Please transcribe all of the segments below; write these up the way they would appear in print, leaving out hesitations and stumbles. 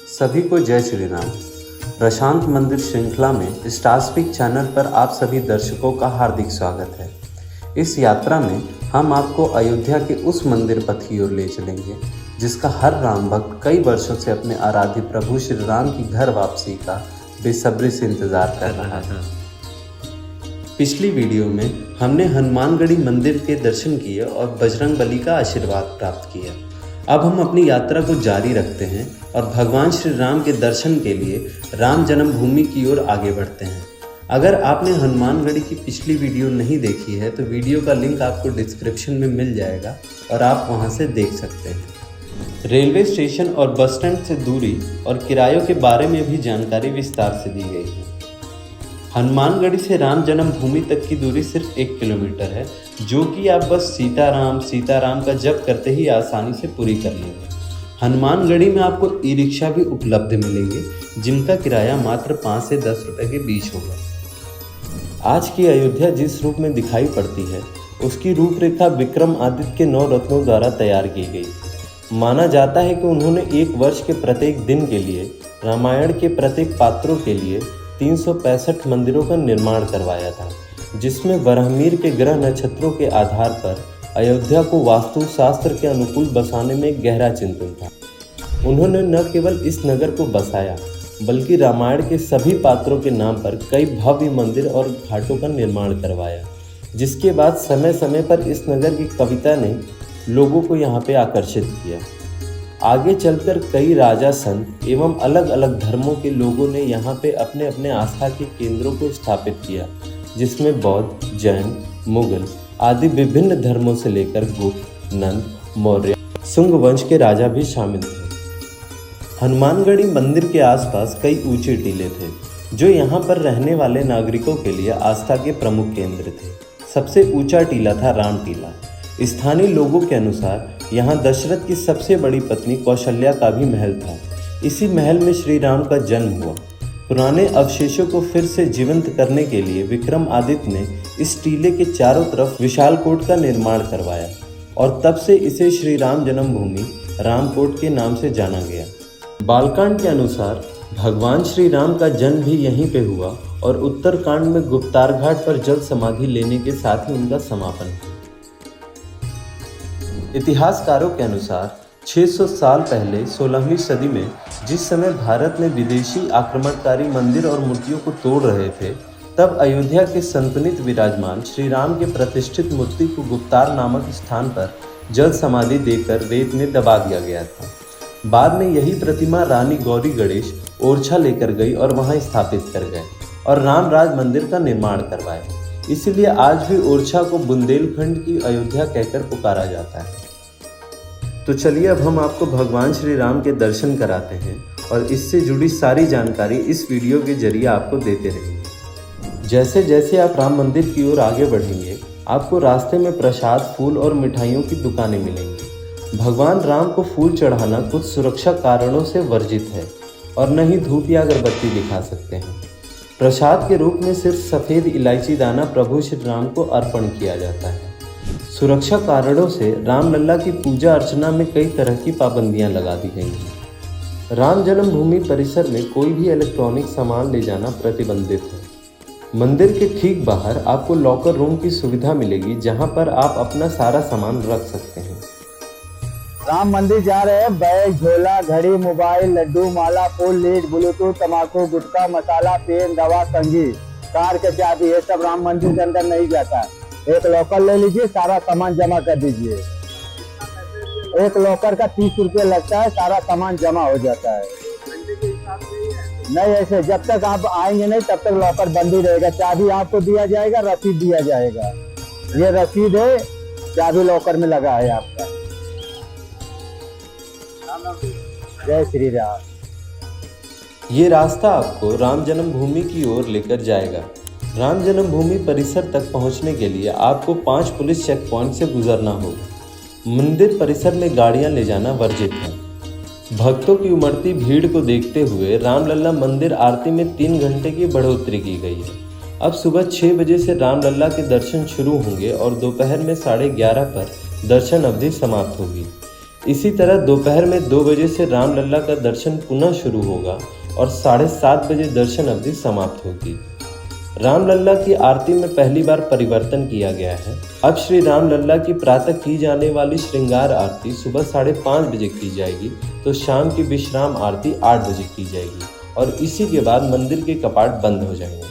सभी को जय श्री राम। प्रशांत मंदिर श्रृंखला में स्टार स्पीक चैनल पर आप सभी दर्शकों का हार्दिक स्वागत है। इस यात्रा में हम आपको अयोध्या के उस मंदिर पथ की ओर ले चलेंगे जिसका हर राम भक्त कई वर्षों से अपने आराध्य प्रभु श्री राम की घर वापसी का बेसब्री से इंतजार कर रहा था। पिछली वीडियो में हमने हनुमानगढ़ी मंदिर के दर्शन किए और बजरंगबली का आशीर्वाद प्राप्त किया। अब हम अपनी यात्रा को जारी रखते हैं और भगवान श्री राम के दर्शन के लिए राम जन्मभूमि की ओर आगे बढ़ते हैं। अगर आपने हनुमानगढ़ी की पिछली वीडियो नहीं देखी है तो वीडियो का लिंक आपको डिस्क्रिप्शन में मिल जाएगा और आप वहां से देख सकते हैं। रेलवे स्टेशन और बस स्टैंड से दूरी और किरायों के बारे में भी जानकारी विस्तार से दी गई है। हनुमानगढ़ी से राम जन्मभूमि तक की दूरी सिर्फ 1 किलोमीटर है, जो कि आप बस सीताराम का जप करते ही आसानी से पूरी कर लेंगे। हनुमानगढ़ी में आपको ई रिक्शा भी उपलब्ध मिलेंगे, जिनका किराया मात्र 5 से 10 रुपए के बीच होगा। आज की अयोध्या जिस रूप में दिखाई पड़ती है, उसकी रूपरेखा विक्रमादित्य के 9 रत्नों द्वारा तैयार की गई। माना जाता है कि उन्होंने 1 वर्ष के प्रत्येक दिन के लिए, रामायण के प्रत्येक पात्रों के लिए 365 मंदिरों का निर्माण करवाया था, जिसमें बरहमीर के ग्रह नक्षत्रों के आधार पर अयोध्या को वास्तु शास्त्र के अनुकूल बसाने में गहरा चिंतन था। उन्होंने न केवल इस नगर को बसाया, बल्कि रामायण के सभी पात्रों के नाम पर कई भव्य मंदिर और घाटों का निर्माण करवाया, जिसके बाद समय समय पर इस नगर की कविता ने लोगों को यहाँ पे आकर्षित किया। आगे चलकर कई राजा संत एवं अलग अलग धर्मों के लोगों ने यहाँ पे अपने अपने आस्था के केंद्रों को स्थापित किया, जिसमें बौद्ध, जैन, मुगल आदि विभिन्न धर्मों से लेकर गुप्त, नंद, मौर्य, शुंग वंश के राजा भी शामिल थे। हनुमानगढ़ी मंदिर के आसपास कई ऊंचे टीले थे, जो यहाँ पर रहने वाले नागरिकों के लिए आस्था के प्रमुख केंद्र थे। सबसे ऊंचा टीला था राम टीला। स्थानीय लोगों के अनुसार यहाँ दशरथ की सबसे बड़ी पत्नी कौशल्या का भी महल था। इसी महल में श्री राम का जन्म हुआ। पुराने अवशेषों को फिर से जीवंत करने के लिए विक्रमादित्य ने इस टीले के चारों तरफ विशाल कोट का निर्माण करवाया और तब से इसे श्री राम जन्मभूमि रामकोट के नाम से जाना गया। बालकांड के अनुसार भगवान श्री राम का जन्म भी यहीं पे हुआ और उत्तरकांड में गुप्तार घाट पर जल समाधि लेने के साथ ही उनका समापन हुआ। इतिहासकारों के अनुसार 600 साल पहले 16वीं सदी में जिस समय भारत में विदेशी आक्रमणकारी मंदिर और मूर्तियों को तोड़ रहे थे, तब अयोध्या के संतुलित विराजमान श्री राम के प्रतिष्ठित मूर्ति को गुप्तार नामक स्थान पर जल समाधि देकर रेत में दबा दिया गया था। बाद में यही प्रतिमा रानी गौरी गणेश ओरछा लेकर गई और वहां स्थापित कर गए और रामराज मंदिर का निर्माण करवाया। इसीलिए आज भी ओरछा को बुंदेलखंड की अयोध्या कहकर पुकारा जाता है। तो चलिए अब हम आपको भगवान श्री राम के दर्शन कराते हैं और इससे जुड़ी सारी जानकारी इस वीडियो के जरिए आपको देते रहेंगे। जैसे जैसे आप राम मंदिर की ओर आगे बढ़ेंगे, आपको रास्ते में प्रसाद, फूल और मिठाइयों की दुकानें मिलेंगी। भगवान राम को फूल चढ़ाना कुछ सुरक्षा कारणों से वर्जित है और न ही धूप या अगरबत्ती दिखा सकते हैं। प्रसाद के रूप में सिर्फ सफ़ेद इलायची दाना प्रभु श्री राम को अर्पण किया जाता है। सुरक्षा कारणों से रामलला की पूजा अर्चना में कई तरह की पाबंदियां लगा दी गई हैं। राम जन्मभूमि परिसर में कोई भी इलेक्ट्रॉनिक सामान ले जाना प्रतिबंधित है। मंदिर के ठीक बाहर आपको लॉकर रूम की सुविधा मिलेगी, जहां पर आप अपना सारा सामान रख सकते हैं। राम मंदिर जा रहे हैं। बैग, झोला, घड़ी, मोबाइल, लड्डू, माला, फूल, लीड, ब्लूटूथ, तम्बाकू, गुटखा, मसाला, पेन, दवा, संगीत, कार के चाबी, ये सब राम मंदिर के अंदर नहीं जाता है। एक लॉकर ले लीजिए, सारा सामान जमा कर दीजिए। एक लॉकर का 30 रुपये लगता है, सारा सामान जमा हो जाता है। नहीं, ऐसे जब तक आप आएंगे नहीं तब तक लॉकर बंद ही रहेगा। चाबी आपको दिया जाएगा, रसीद दिया जाएगा। ये रसीद है, चाबी लॉकर में लगा है आपका। जय श्री राम। ये रास्ता आपको राम जन्मभूमि की ओर लेकर जाएगा। राम जन्मभूमि परिसर तक पहुंचने के लिए आपको 5 पुलिस चेक पॉइंट से गुजरना होगा। मंदिर परिसर में गाड़ियां ले जाना वर्जित है। भक्तों की उमड़ती भीड़ को देखते हुए रामलला मंदिर आरती में 3 घंटे की बढ़ोतरी की गई है। अब सुबह 6 बजे से रामलला के दर्शन शुरू होंगे और दोपहर में 11:30 पर दर्शन अवधि समाप्त होगी। इसी तरह दोपहर में 2 बजे से रामलला का दर्शन पुनः शुरू होगा और 7:30 बजे दर्शन अवधि समाप्त होगी। रामलला की आरती में पहली बार परिवर्तन किया गया है। अब श्री रामलला की प्रातः की जाने वाली श्रृंगार आरती सुबह 5:30 बजे की जाएगी, तो शाम की विश्राम आरती 8 बजे की जाएगी और इसी के बाद मंदिर के कपाट बंद हो जाएंगे।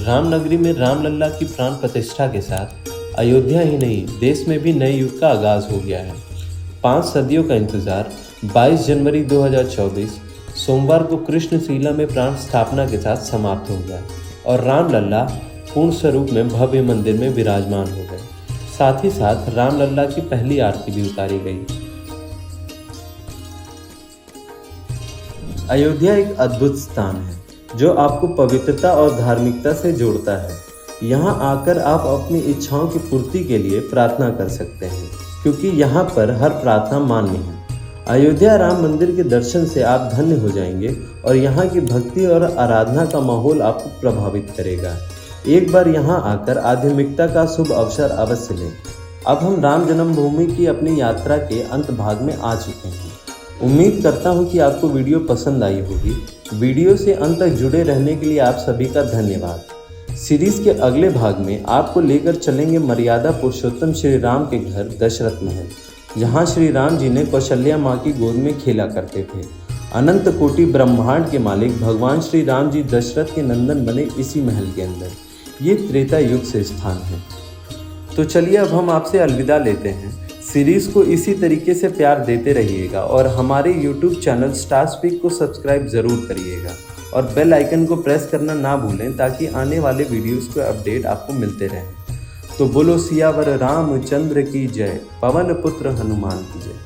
रामनगरी में रामलला की प्राण प्रतिष्ठा के साथ अयोध्या ही नहीं, देश में भी नए युग का आगाज हो गया है। 5 सदियों का इंतजार 22 जनवरी 2024 सोमवार को कृष्णशिला में प्राण स्थापना के साथ समाप्त हो गया और रामलला पूर्ण स्वरूप में भव्य मंदिर में विराजमान हो गए। साथ ही साथ रामलला की पहली आरती भी उतारी गई। अयोध्या एक अद्भुत स्थान है जो आपको पवित्रता और धार्मिकता से जोड़ता है। यहाँ आकर आप अपनी इच्छाओं की पूर्ति के लिए प्रार्थना कर सकते हैं, क्योंकि यहाँ पर हर प्रार्थना मान्य है। अयोध्या राम मंदिर के दर्शन से आप धन्य हो जाएंगे और यहाँ की भक्ति और आराधना का माहौल आपको प्रभावित करेगा। एक बार यहाँ आकर आध्यात्मिकता का शुभ अवसर अवश्य लें। अब हम राम जन्मभूमि की अपनी यात्रा के अंत भाग में आ चुके हैं। उम्मीद करता हूँ कि आपको वीडियो पसंद आई होगी। वीडियो से अंत तक जुड़े रहने के लिए आप सभी का धन्यवाद। सीरीज के अगले भाग में आपको लेकर चलेंगे मर्यादा पुरुषोत्तम श्री राम के घर दशरथ महल, जहाँ श्री राम जी ने कौशल्या माँ की गोद में खेला करते थे। अनंत कोटि ब्रह्मांड के मालिक भगवान श्री राम जी दशरथ के नंदन बने इसी महल के अंदर। ये त्रेता युग से स्थान है। तो चलिए अब हम आपसे अलविदा लेते हैं। सीरीज को इसी तरीके से प्यार देते रहिएगा और हमारे YouTube चैनल स्टार स्पीक को सब्सक्राइब ज़रूर करिएगा और बेल आइकन को प्रेस करना ना भूलें, ताकि आने वाले वीडियोस के अपडेट आपको मिलते रहें। तो बोलो सियावर रामचंद्र की जय, पवन पुत्र हनुमान की जय।